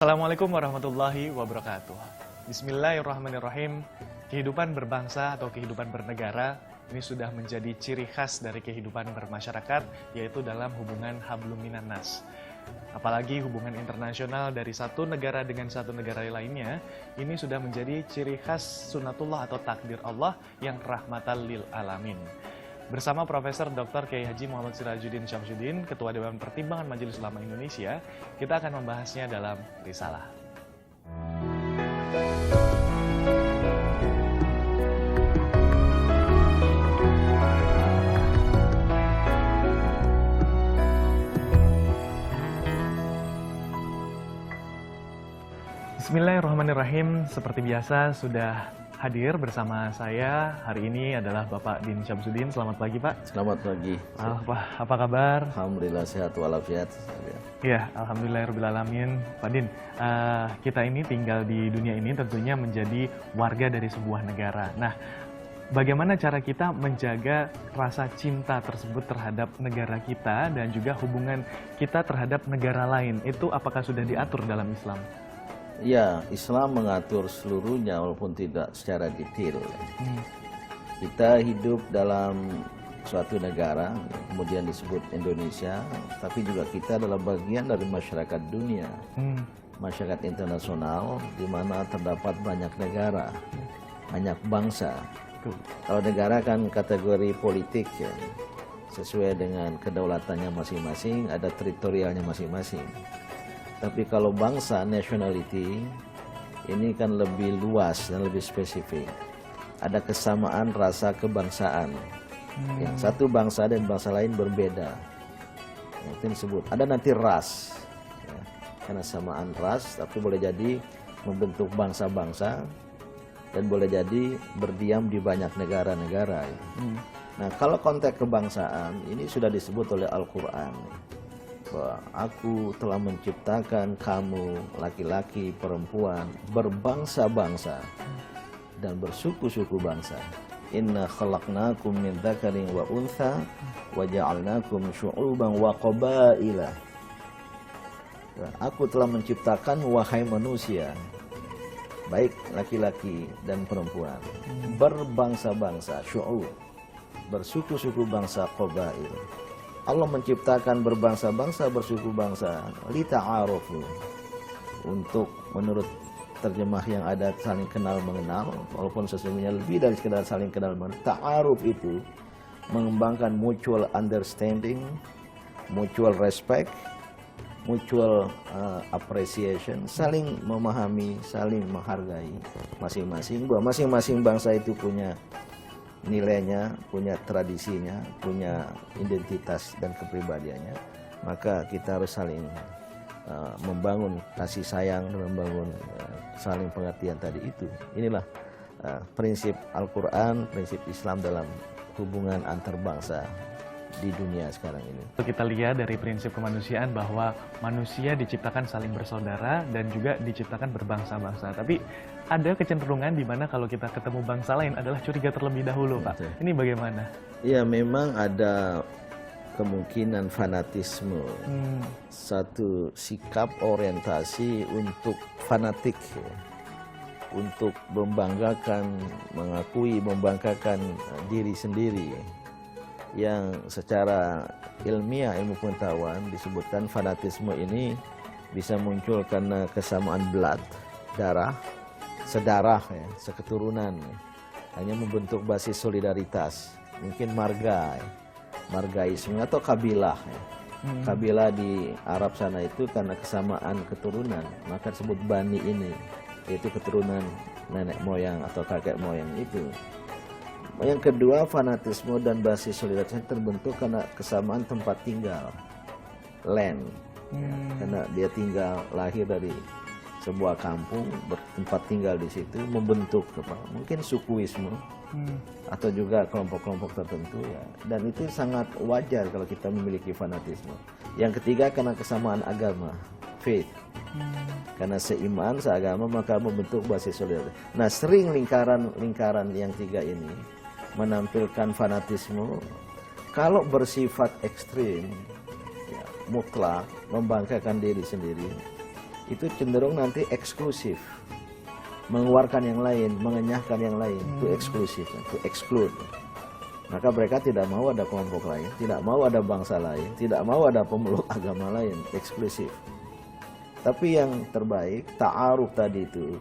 Assalamualaikum warahmatullahi wabarakatuh. Bismillahirrahmanirrahim. Kehidupan berbangsa atau kehidupan bernegara ini sudah menjadi ciri khas dari kehidupan bermasyarakat, yaitu dalam hubungan hablum minan nas. Apalagi hubungan internasional dari satu negara dengan satu negara lainnya, ini sudah menjadi ciri khas sunatullah atau takdir Allah yang rahmatan lil alamin. Bersama Profesor Dr. Kiai Haji Muhammad Sirajuddin Syamsuddin, Ketua Dewan Pertimbangan Majelis Ulama Indonesia, kita akan membahasnya dalam Risalah. Bismillahirrahmanirrahim. Seperti biasa sudah hadir bersama saya hari ini adalah Bapak Din Syamsuddin. Selamat pagi, Pak. Selamat pagi. Apa kabar? Alhamdulillah sehat walafiat. Ya, alhamdulillahirobbilalamin. Pak Din, kita ini tinggal di dunia ini tentunya menjadi warga dari sebuah negara. Nah, bagaimana cara kita menjaga rasa cinta tersebut terhadap negara kita dan juga hubungan kita terhadap negara lain? Itu apakah sudah diatur dalam Islam? Ya, Islam mengatur seluruhnya walaupun tidak secara detail. Kita hidup dalam suatu negara, kemudian disebut Indonesia, tapi juga kita adalah bagian dari masyarakat dunia, masyarakat internasional, di mana terdapat banyak negara, banyak bangsa. Kalau negara kan kategori politik ya, sesuai dengan kedaulatannya masing-masing, ada teritorialnya masing-masing. Tapi kalau bangsa, nationality, ini kan lebih luas dan lebih spesifik. Ada kesamaan rasa kebangsaan. Yang satu bangsa dan bangsa lain berbeda. Itu disebut. Ada nanti ras. Ya, karena samaan ras, tapi boleh jadi membentuk bangsa-bangsa. Dan boleh jadi berdiam di banyak negara-negara. Ya. Nah, kalau konteks kebangsaan, ini sudah disebut oleh Al-Quran. Bahwa aku telah menciptakan kamu laki-laki perempuan berbangsa-bangsa dan bersuku-suku bangsa. Inna khalaqnakum min dzakarin wa untha wa ja'alnakum syu'uban wa qabaila. Aku telah menciptakan wahai manusia, baik laki-laki dan perempuan, berbangsa-bangsa, syu'ub, bersuku-suku bangsa, qabail. Allah menciptakan berbangsa-bangsa, bersuku bangsa, lita'arufu, untuk menurut terjemah yang ada saling kenal mengenal, walaupun sesungguhnya lebih dari sekedar saling kenal mengenal. Ta'aruf itu mengembangkan mutual understanding, mutual respect, mutual appreciation, saling memahami, saling menghargai masing-masing, bahwa masing-masing bangsa itu punya nilainya, punya tradisinya, punya identitas dan kepribadiannya. Maka kita harus saling membangun kasih sayang, membangun saling pengertian tadi itu. Inilah prinsip Al-Quran, prinsip Islam dalam hubungan antar bangsa di dunia sekarang ini. Kita lihat dari prinsip kemanusiaan bahwa manusia diciptakan saling bersaudara dan juga diciptakan berbangsa-bangsa. Tapi ada kecenderungan di mana kalau kita ketemu bangsa lain adalah curiga terlebih dahulu, Pak. Ini bagaimana? Ya, memang ada kemungkinan fanatisme, satu sikap orientasi untuk fanatik, ya, untuk membanggakan, mengakui, membanggakan diri sendiri, yang secara ilmiah, ilmu pengetahuan disebutkan fanatisme ini bisa muncul karena kesamaan blood, darah, sedarah, ya, seketurunan, ya. Hanya membentuk basis solidaritas, mungkin marga, ya, margaisme atau kabilah, ya. Kabilah di Arab sana itu karena kesamaan keturunan, maka disebut bani ini, yaitu keturunan nenek moyang atau kakek moyang itu. Yang kedua, fanatisme dan basis solidaritas terbentuk karena kesamaan tempat tinggal, land, ya, karena dia tinggal, lahir dari sebuah kampung, bertempat tinggal di situ, membentuk mungkin sukuisme atau juga kelompok-kelompok tertentu, ya. Dan itu sangat wajar kalau kita memiliki fanatisme. Yang ketiga, karena kesamaan agama, faith. Karena seiman, seagama, maka membentuk basis solidaritas. Nah, sering lingkaran yang tiga ini menampilkan fanatisme kalau bersifat ekstrim, ya, mutlak, membanggakan diri sendiri, itu cenderung nanti eksklusif, mengeluarkan yang lain, mengenyahkan yang lain, itu eksklusif, itu exclude. Maka mereka tidak mau ada kelompok lain, tidak mau ada bangsa lain, tidak mau ada pemeluk agama lain, eksklusif. Tapi yang terbaik, ta'aruf tadi itu,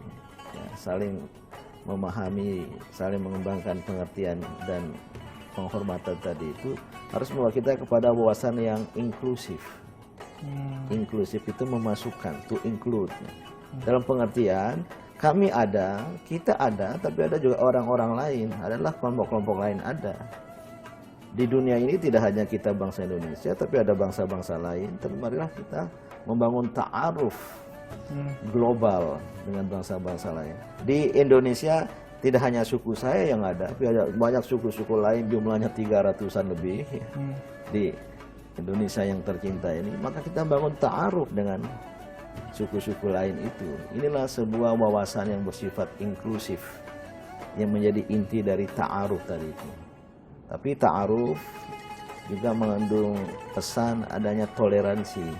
ya, saling memahami, saling mengembangkan pengertian dan penghormatan tadi itu harus membawa kita kepada wawasan yang inklusif. Inklusif itu memasukkan, to include. Dalam pengertian, kami ada, kita ada, tapi ada juga orang-orang lain, adalah kelompok-kelompok lain ada. Di dunia ini tidak hanya kita bangsa Indonesia, tapi ada bangsa-bangsa lain. Tapi marilah kita membangun ta'aruf global dengan bangsa-bangsa lain. Di Indonesia tidak hanya suku saya yang ada, tapi ada banyak suku-suku lain, jumlahnya 300-an lebih. Di Indonesia yang tercinta ini, maka kita bangun ta'aruf dengan suku-suku lain itu. Inilah sebuah wawasan yang bersifat inklusif, yang menjadi inti dari ta'aruf tadi itu. Tapi ta'aruf juga mengandung pesan adanya toleransi,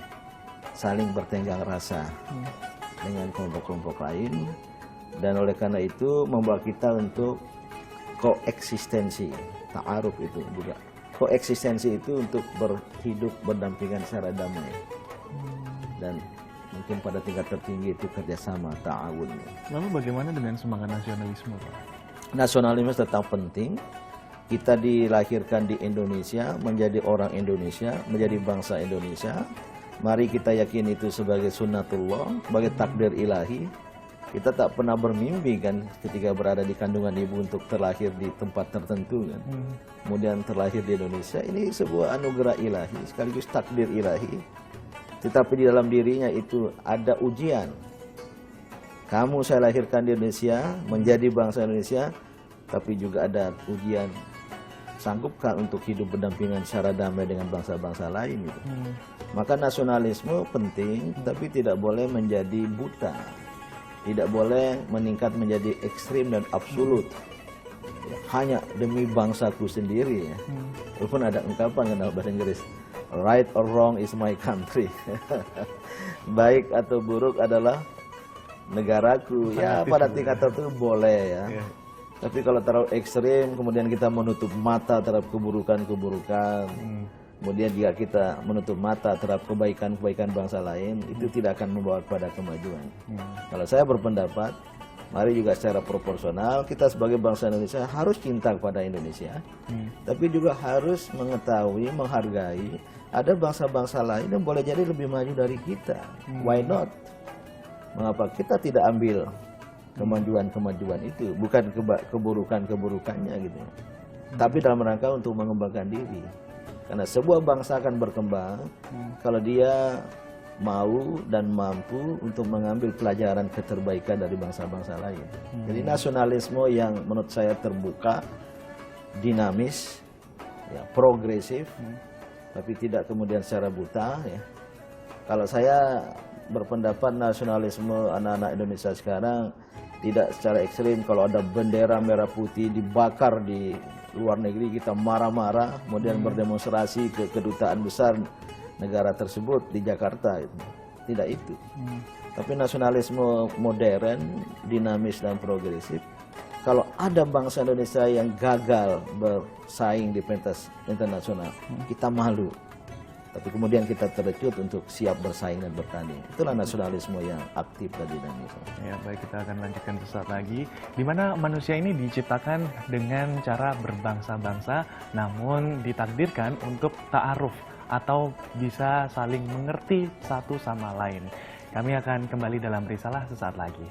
saling bertenggang rasa dengan kelompok-kelompok lain, dan oleh karena itu membawa kita untuk koeksistensi. Ta'aruf itu juga koeksistensi itu untuk berhidup berdampingan secara damai, dan mungkin pada tingkat tertinggi itu kerjasama, ta'awun. Lalu bagaimana dengan semangat nasionalisme, Pak? Nasionalisme tetap penting. Kita dilahirkan di Indonesia, menjadi orang Indonesia, menjadi bangsa Indonesia. Mari kita yakin itu sebagai sunnatullah, sebagai takdir ilahi. Kita tak pernah bermimpi kan ketika berada di kandungan ibu untuk terlahir di tempat tertentu kan. Kemudian terlahir di Indonesia, ini sebuah anugerah ilahi, sekaligus takdir ilahi. Tetapi di dalam dirinya itu ada ujian. Kamu saya lahirkan di Indonesia, menjadi bangsa Indonesia, tapi juga ada ujian. Sanggupkah untuk hidup berdampingan secara damai dengan bangsa-bangsa lain gitu. Maka nasionalisme penting, tapi tidak boleh menjadi buta. Tidak boleh meningkat menjadi ekstrim dan absolut. Hanya demi bangsaku sendiri ya. Walaupun ada ungkapan dalam bahasa Inggris, right or wrong is my country. Baik atau buruk adalah negaraku. Ya pada tingkat tertentu boleh ya. Tapi kalau terlalu ekstrim, kemudian kita menutup mata terhadap keburukan-keburukan. Kemudian jika kita menutup mata terhadap kebaikan-kebaikan bangsa lain, itu tidak akan membawa kepada kemajuan. Kalau saya berpendapat, mari juga secara proporsional, kita sebagai bangsa Indonesia harus cinta kepada Indonesia. Tapi juga harus mengetahui, menghargai, ada bangsa-bangsa lain yang boleh jadi lebih maju dari kita. Why not? Mengapa kita tidak ambil kemajuan-kemajuan itu, bukan keburukan-keburukannya gitu, tapi dalam rangka untuk mengembangkan diri. Karena sebuah bangsa akan berkembang kalau dia mau dan mampu untuk mengambil pelajaran keterbaikan dari bangsa-bangsa lain. Jadi nasionalisme yang menurut saya terbuka, dinamis, ya, progresif, tapi tidak kemudian secara buta. Ya. Kalau saya berpendapat nasionalisme anak-anak Indonesia sekarang tidak secara ekstrim. Kalau ada bendera merah putih dibakar di luar negeri, kita marah-marah, kemudian berdemonstrasi ke kedutaan besar negara tersebut di Jakarta. Tidak itu. Tapi nasionalisme modern, dinamis dan progresif. Kalau ada bangsa Indonesia yang gagal bersaing di pentas internasional, kita malu. Tapi kemudian kita terkejut untuk siap bersaing dan bertanding. Itulah nasionalisme yang aktif tadi dan ya, baik, kita akan lanjutkan sesaat lagi. Di mana manusia ini diciptakan dengan cara berbangsa-bangsa, namun ditakdirkan untuk ta'aruf atau bisa saling mengerti satu sama lain. Kami akan kembali dalam Risalah sesaat lagi.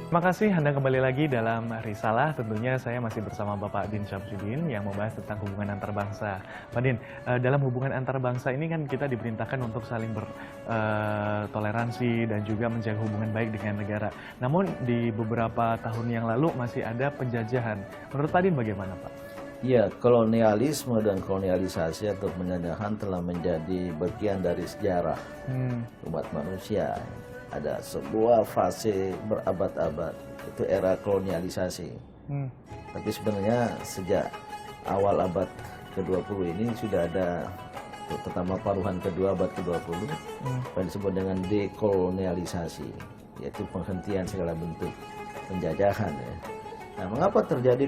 Terima kasih Anda kembali lagi dalam Risalah. Tentunya saya masih bersama Bapak Din Syamsuddin yang membahas tentang hubungan antar bangsa. Pak Din, dalam hubungan antar bangsa ini kan kita diperintahkan untuk saling bertoleransi dan juga menjaga hubungan baik dengan negara. Namun di beberapa tahun yang lalu masih ada penjajahan. Menurut Pak Din bagaimana, Pak? Ya, kolonialisme dan kolonialisasi atau penjajahan telah menjadi bagian dari sejarah umat manusia. Ada sebuah fase berabad-abad, itu era kolonialisasi. Tapi sebenarnya sejak awal abad ke-20 ini sudah ada pertama paruhan kedua abad ke-20, yang disebut dengan dekolonialisasi, yaitu penghentian segala bentuk penjajahan ya. Nah, mengapa terjadi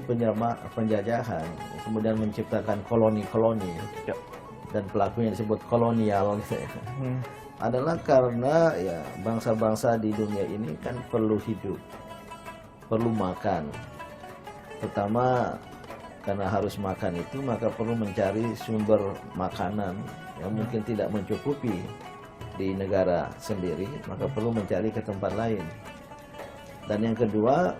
penjajahan, kemudian menciptakan koloni-koloni dan pelakunya disebut kolonial gitu ya. Adalah karena ya bangsa-bangsa di dunia ini kan perlu hidup, perlu makan. Pertama karena harus makan itu maka perlu mencari sumber makanan yang mungkin tidak mencukupi di negara sendiri, maka perlu mencari ke tempat lain. Dan yang kedua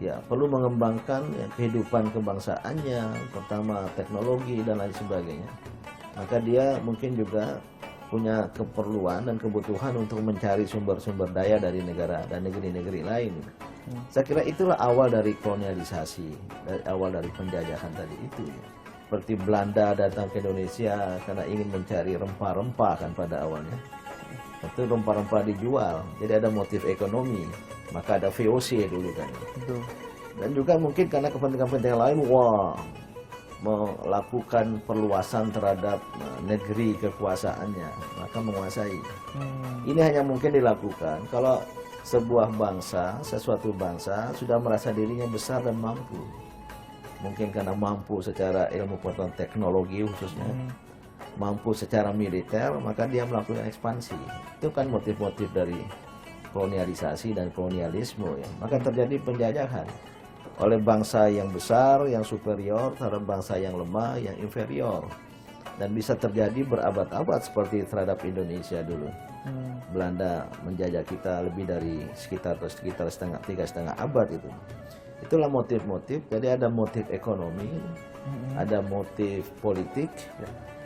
ya perlu mengembangkan ya, kehidupan kebangsaannya, pertama teknologi dan lain sebagainya. Maka dia mungkin juga punya keperluan dan kebutuhan untuk mencari sumber-sumber daya dari negara dan negeri-negeri lain. Saya kira itulah awal dari kolonialisasi, awal dari penjajahan tadi itu. Seperti Belanda datang ke Indonesia karena ingin mencari rempah-rempah kan pada awalnya. Itu rempah-rempah dijual, jadi ada motif ekonomi. Maka ada VOC dulu kan. Betul. Dan juga mungkin karena kepentingan-kepentingan lain, melakukan perluasan terhadap negeri kekuasaannya, maka menguasai. Ini hanya mungkin dilakukan kalau sebuah bangsa, sesuatu bangsa sudah merasa dirinya besar dan mampu. Mungkin karena mampu secara ilmu pengetahuan teknologi khususnya, mampu secara militer, maka dia melakukan ekspansi. Itu kan motif-motif dari kolonialisasi dan kolonialisme ya. Maka terjadi penjajahan oleh bangsa yang besar, yang superior terhadap bangsa yang lemah, yang inferior. Dan bisa terjadi berabad-abad seperti terhadap Indonesia dulu. Belanda menjajah kita lebih dari sekitar 3,5 abad itu. Itulah motif-motif. Jadi ada motif ekonomi, ada motif politik,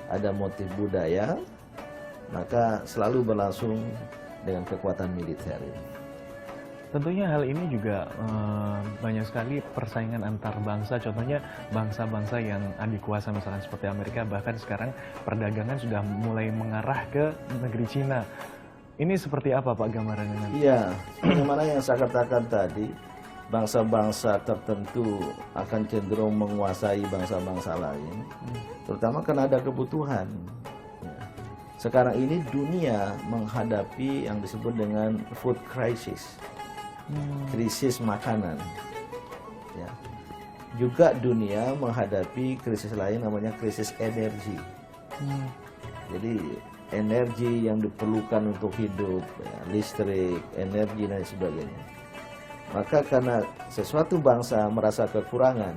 ada motif budaya, maka selalu berlangsung dengan kekuatan militer. Tentunya hal ini juga banyak sekali persaingan antar bangsa. Contohnya bangsa-bangsa yang adik kuasa misalkan seperti Amerika, bahkan sekarang perdagangan sudah mulai mengarah ke negeri Cina. Ini seperti apa Pak gambarannya? Iya, bagaimana yang saya katakan tadi, bangsa-bangsa tertentu akan cenderung menguasai bangsa-bangsa lain, terutama karena ada kebutuhan. Sekarang ini dunia menghadapi yang disebut dengan food crisis, krisis makanan. Ya. Juga dunia menghadapi krisis lain namanya krisis energi. Jadi energi yang diperlukan untuk hidup, ya, listrik, energi dan sebagainya. Maka karena sesuatu bangsa merasa kekurangan,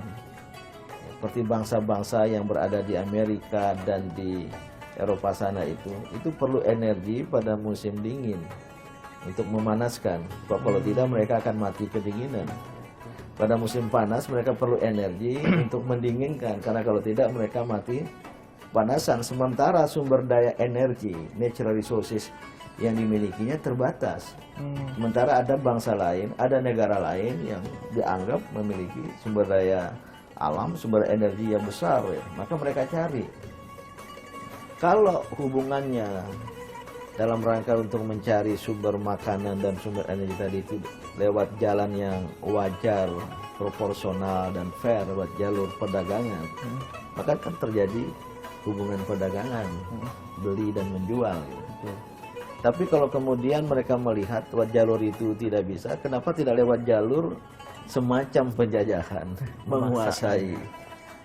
seperti bangsa-bangsa yang berada di Amerika dan di Eropa sana itu perlu energi pada musim dingin untuk memanaskan. Kalau tidak mereka akan mati kedinginan. Pada musim panas mereka perlu energi untuk mendinginkan, karena kalau tidak mereka mati panasan. Sementara sumber daya energi, natural resources yang dimilikinya terbatas. Sementara ada bangsa lain, ada negara lain yang dianggap memiliki sumber daya alam, sumber energi yang besar, ya. Maka mereka cari. Kalau hubungannya dalam rangka untuk mencari sumber makanan dan sumber energi tadi itu lewat jalan yang wajar, proporsional dan fair, lewat jalur perdagangan, maka kan terjadi hubungan perdagangan, beli dan menjual. Tapi kalau kemudian mereka melihat lewat jalur itu tidak bisa, kenapa tidak lewat jalur semacam penjajahan, menguasai,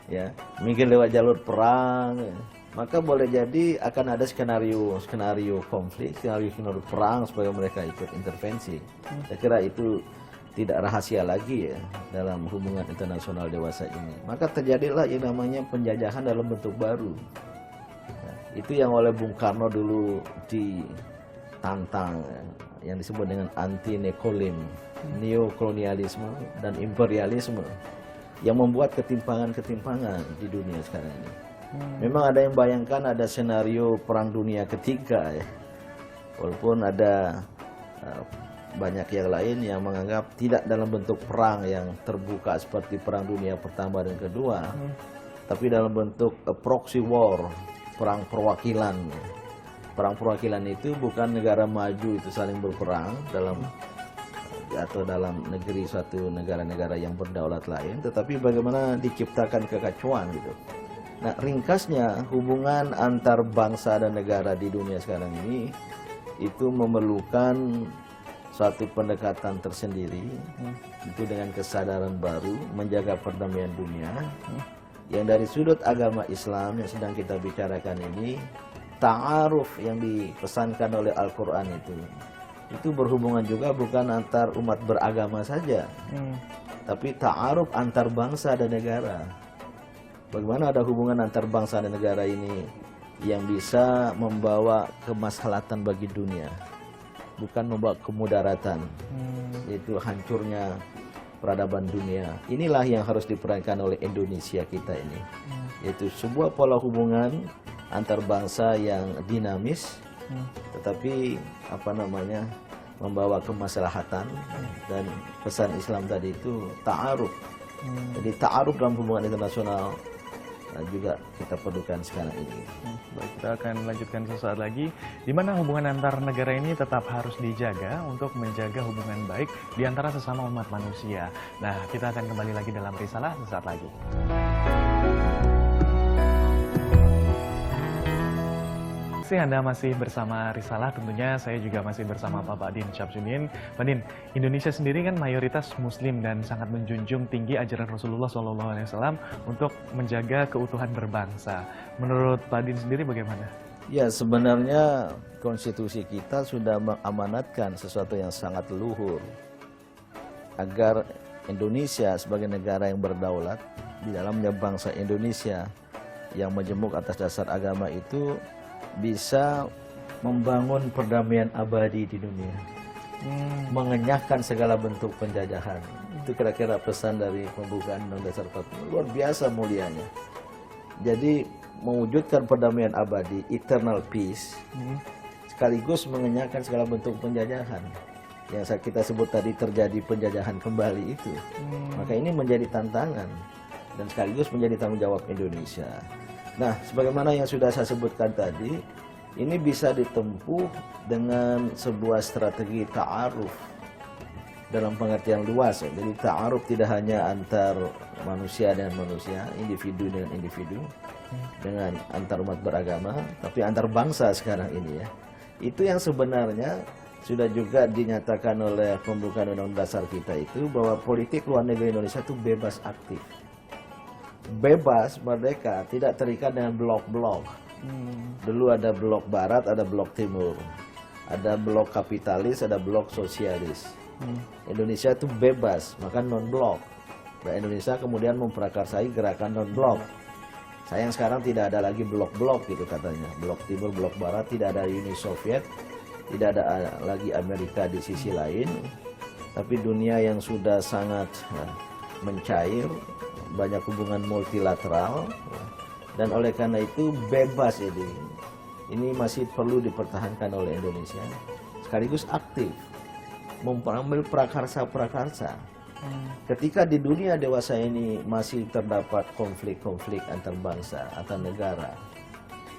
ya, mungkin lewat jalur perang, ya. Maka boleh jadi akan ada skenario konflik, skenario perang supaya mereka ikut intervensi. Saya kira itu tidak rahasia lagi ya dalam hubungan internasional dewasa ini. Maka terjadilah yang namanya penjajahan dalam bentuk baru. Nah, itu yang oleh Bung Karno dulu ditantang, yang disebut dengan anti-nekolim, neokolonialisme dan imperialisme, yang membuat ketimpangan-ketimpangan di dunia sekarang ini. Memang ada yang bayangkan ada senario perang dunia ketiga ya. Walaupun ada banyak yang lain yang menganggap tidak dalam bentuk perang yang terbuka seperti perang dunia pertama dan kedua, tapi dalam bentuk proxy war, perang perwakilan. Perang perwakilan itu bukan negara maju itu saling berperang atau dalam negeri suatu negara-negara yang berdaulat lain, tetapi bagaimana diciptakan kekacauan gitu. Nah, ringkasnya hubungan antar bangsa dan negara di dunia sekarang ini itu memerlukan suatu pendekatan tersendiri, itu dengan kesadaran baru menjaga perdamaian dunia. Yang dari sudut agama Islam yang sedang kita bicarakan ini, ta'aruf yang dipesankan oleh Al-Quran itu berhubungan juga bukan antar umat beragama saja, tapi ta'aruf antar bangsa dan negara. Bagaimana ada hubungan antar bangsa dan negara ini yang bisa membawa kemaslahatan bagi dunia, bukan membawa kemudaratan, yaitu hancurnya peradaban dunia. Inilah yang harus diperankan oleh Indonesia kita ini, yaitu sebuah pola hubungan antar bangsa yang dinamis, tetapi membawa kemaslahatan. Dan pesan Islam tadi itu ta'aruf. Jadi ta'aruf dalam hubungan internasional juga kita perlukan sekarang ini. Baik, kita akan lanjutkan sesaat lagi, di mana hubungan antar negara ini tetap harus dijaga untuk menjaga hubungan baik di antara sesama umat manusia. Nah, kita akan kembali lagi dalam Risalah sesaat lagi. Anda masih bersama Risalah, tentunya saya juga masih bersama Pak Din Syamsuddin. Pak Din, Indonesia sendiri kan mayoritas Muslim dan sangat menjunjung tinggi ajaran Rasulullah SAW untuk menjaga keutuhan berbangsa. Menurut Pak Din sendiri bagaimana? Ya, sebenarnya konstitusi kita sudah mengamanatkan sesuatu yang sangat luhur, agar Indonesia sebagai negara yang berdaulat, di dalamnya bangsa Indonesia yang majemuk atas dasar agama itu bisa membangun perdamaian abadi di dunia, mengenyahkan segala bentuk penjajahan. Itu kira-kira pesan dari pembukaan Undang-Undang Dasar 45. Luar biasa mulianya. Jadi mewujudkan perdamaian abadi, eternal peace, sekaligus mengenyahkan segala bentuk penjajahan. Yang kita sebut tadi terjadi penjajahan kembali itu. Maka ini menjadi tantangan dan sekaligus menjadi tanggung jawab Indonesia. Nah, sebagaimana yang sudah saya sebutkan tadi, ini bisa ditempuh dengan sebuah strategi ta'aruf dalam pengertian luas. Jadi ta'aruf tidak hanya antar manusia dengan manusia, individu dengan individu, dengan antar umat beragama, tapi antar bangsa sekarang ini ya. Itu yang sebenarnya sudah juga dinyatakan oleh pembukaan Undang-Undang Dasar kita itu, bahwa politik luar negeri Indonesia itu bebas aktif. Bebas, merdeka, tidak terikat dengan blok-blok. Dulu ada blok barat, ada blok timur, ada blok kapitalis, ada blok sosialis. Indonesia itu bebas, maka non-blok. Dan Indonesia kemudian memprakarsai gerakan non-blok. Sayang sekarang tidak ada lagi blok-blok gitu katanya. Blok timur, blok barat, tidak ada Uni Soviet, tidak ada lagi Amerika di sisi lain. Tapi dunia yang sudah sangat mencair, banyak hubungan multilateral, dan oleh karena itu bebas ini masih perlu dipertahankan oleh Indonesia, sekaligus aktif mengambil prakarsa-prakarsa. Ketika di dunia dewasa ini masih terdapat konflik-konflik antar bangsa, antar negara,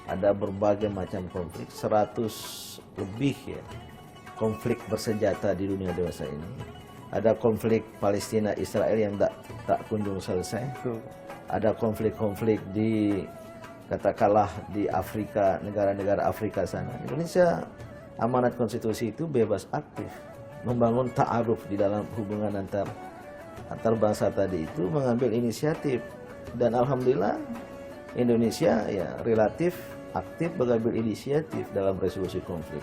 ada berbagai macam konflik, 100 lebih ya konflik bersenjata di dunia dewasa ini. Ada konflik Palestina Israel yang tak kunjung selesai. Ada konflik-konflik di katakanlah di Afrika, negara-negara Afrika sana. Indonesia amanat konstitusi itu bebas aktif, membangun ta'aruf di dalam hubungan antar bangsa tadi itu, mengambil inisiatif. Dan alhamdulillah Indonesia ya relatif aktif mengambil inisiatif dalam resolusi konflik.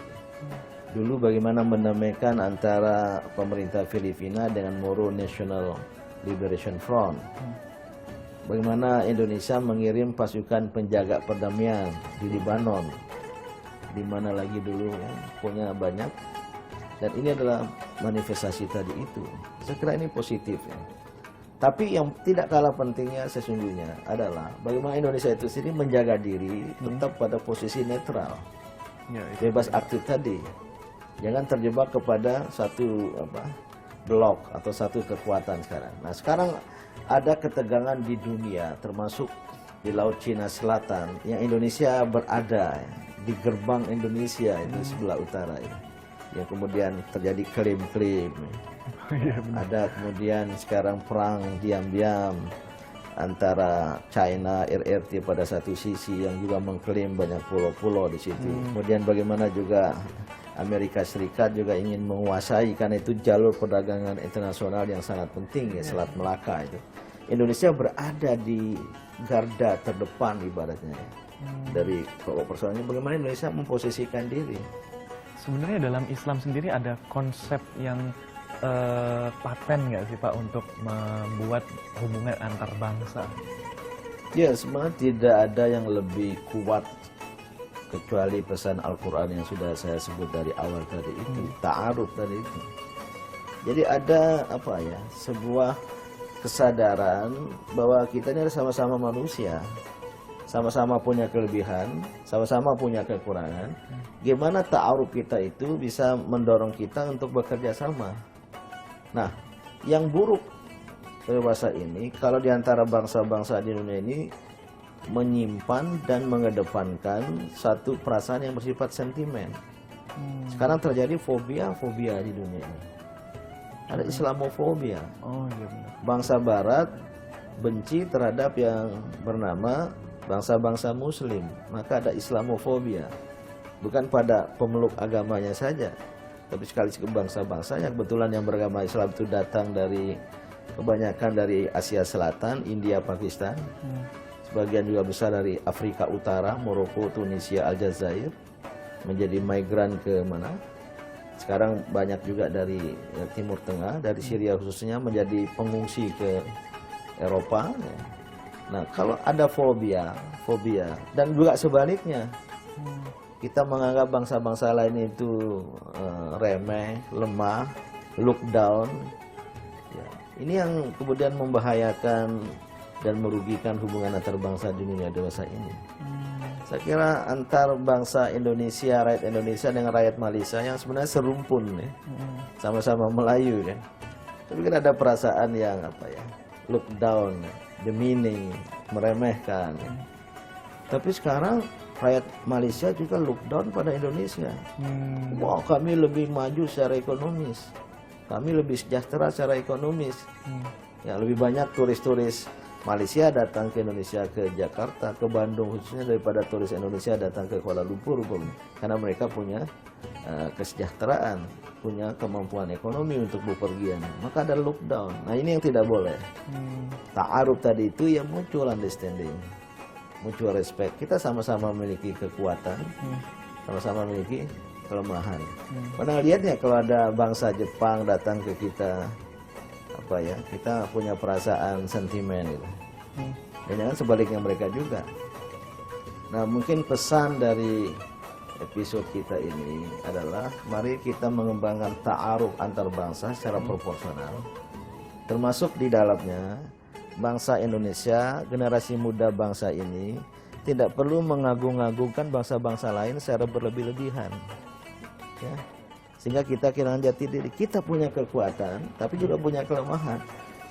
Dulu bagaimana mendamaikan antara pemerintah Filipina dengan Moro National Liberation Front. Bagaimana Indonesia mengirim pasukan penjaga perdamaian di Lebanon, di mana lagi dulu ya, punya banyak. Dan ini adalah manifestasi tadi itu. Saya kira ini positif ya. Tapi yang tidak kalah pentingnya sesungguhnya adalah bagaimana Indonesia itu sendiri menjaga diri tetap pada posisi netral, bebas aktif tadi. Jangan terjebak kepada satu blok atau satu kekuatan sekarang. Nah, sekarang ada ketegangan di dunia, termasuk di Laut Cina Selatan, yang Indonesia berada di gerbang Indonesia itu sebelah utara ya. Yang kemudian terjadi klaim-klaim. Ada kemudian sekarang perang diam-diam antara China, RRT pada satu sisi yang juga mengklaim banyak pulau-pulau di situ. Kemudian bagaimana juga Amerika Serikat juga ingin menguasai, karena itu jalur perdagangan internasional yang sangat penting ya, Selat Melaka itu. Indonesia berada di garda terdepan ibaratnya ya. Dari pokok persoalannya bagaimana Indonesia memposisikan diri. Sebenarnya dalam Islam sendiri ada konsep yang paten nggak sih Pak untuk membuat hubungan antar bangsa? Ya, sebenarnya tidak ada yang lebih kuat kecuali pesan Al-Quran yang sudah saya sebut dari awal tadi itu, ta'aruf tadi itu. Jadi ada apa ya, sebuah kesadaran bahwa kita ini sama-sama manusia, sama-sama punya kelebihan, sama-sama punya kekurangan. Gimana ta'aruf kita itu bisa mendorong kita untuk bekerja sama. Nah, yang buruk dari bahasa ini, kalau diantara bangsa-bangsa di dunia ini menyimpan dan mengedepankan satu perasaan yang bersifat sentimen. Sekarang terjadi fobia di dunia ini. Ada Islamofobia. Oh iya benar. Bangsa Barat benci terhadap yang bernama bangsa-bangsa Muslim, maka ada Islamofobia. Bukan pada pemeluk agamanya saja, tapi sekaligus ke bangsa-bangsa yang kebetulan yang beragama Islam itu datang dari kebanyakan dari Asia Selatan, India, Pakistan. Sebagian juga besar dari Afrika Utara, Maroko, Tunisia, Aljazair, menjadi migran ke mana? Sekarang banyak juga dari Timur Tengah, dari Syria khususnya menjadi pengungsi ke Eropa. Nah, kalau ada fobia, dan juga sebaliknya, kita menganggap bangsa-bangsa lain itu remeh, lemah, look down. Ya, ini yang kemudian membahayakan dan merugikan hubungan antar bangsa di dunia dewasa ini. Saya kira antar bangsa Indonesia, rakyat Indonesia dengan rakyat Malaysia yang sebenarnya serumpun ya, sama-sama Melayu kan. Tapi kan ada perasaan yang apa ya, look down, demeaning, meremehkan. Tapi sekarang rakyat Malaysia juga look down pada Indonesia. Wah, kami lebih maju secara ekonomis, kami lebih sejahtera secara ekonomis. Ya, lebih banyak turis-turis Malaysia datang ke Indonesia, ke Jakarta, ke Bandung khususnya daripada turis Indonesia datang ke Kuala Lumpur, karena mereka punya kesejahteraan, punya kemampuan ekonomi untuk bepergian. Maka ada lockdown. Nah, ini yang tidak boleh. Ta'aruf tadi itu ya mutual understanding, mutual respect. Kita sama-sama memiliki kekuatan, sama-sama memiliki kelemahan. Pernah lihat ya kalau ada bangsa Jepang datang ke kita, apa ya, kita punya perasaan sentimen gitu. Dan jangan sebaliknya mereka juga. Nah, mungkin pesan dari episode kita ini adalah mari kita mengembangkan ta'aruf antar bangsa secara proporsional, termasuk di dalamnya bangsa Indonesia, generasi muda bangsa ini tidak perlu mengagung-agungkan bangsa-bangsa lain secara berlebih-lebihan ya. Sehingga kita kehilangan jati diri. Kita punya kekuatan, tapi juga punya kelemahan.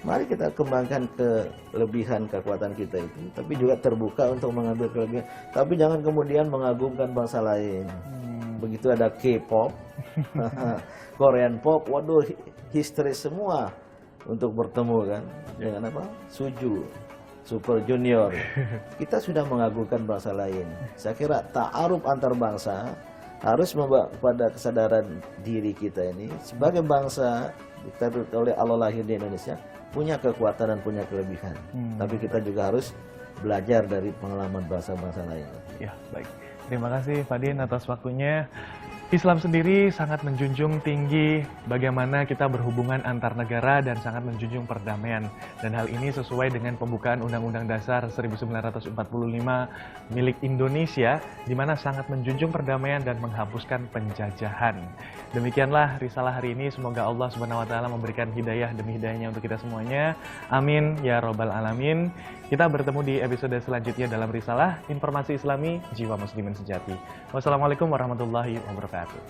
Mari kita kembangkan kelebihan kekuatan kita itu, tapi juga terbuka untuk mengambil kelebihan. Tapi jangan kemudian mengagumkan bangsa lain. Begitu ada K-pop, Korean pop, waduh histeris semua untuk bertemu kan dengan apa? Suju, Super Junior. Kita sudah mengagumkan bangsa lain. Saya kira ta'aruf antar bangsa harus membawa pada kesadaran diri kita ini sebagai bangsa kita oleh Allah lahir di Indonesia punya kekuatan dan punya kelebihan. Tapi kita juga harus belajar dari pengalaman bangsa-bangsa lain. Ya, baik. Terima kasih Fadin atas waktunya. Islam sendiri sangat menjunjung tinggi bagaimana kita berhubungan antar negara dan sangat menjunjung perdamaian. Dan hal ini sesuai dengan pembukaan Undang-Undang Dasar 1945 milik Indonesia, di mana sangat menjunjung perdamaian dan menghapuskan penjajahan. Demikianlah risalah hari ini. Semoga Allah SWT memberikan hidayah demi hidayahnya untuk kita semuanya. Amin ya robbal alamin. Kita bertemu di episode selanjutnya dalam risalah Informasi Islami Jiwa Muslimin Sejati. Wassalamualaikum warahmatullahi wabarakatuh.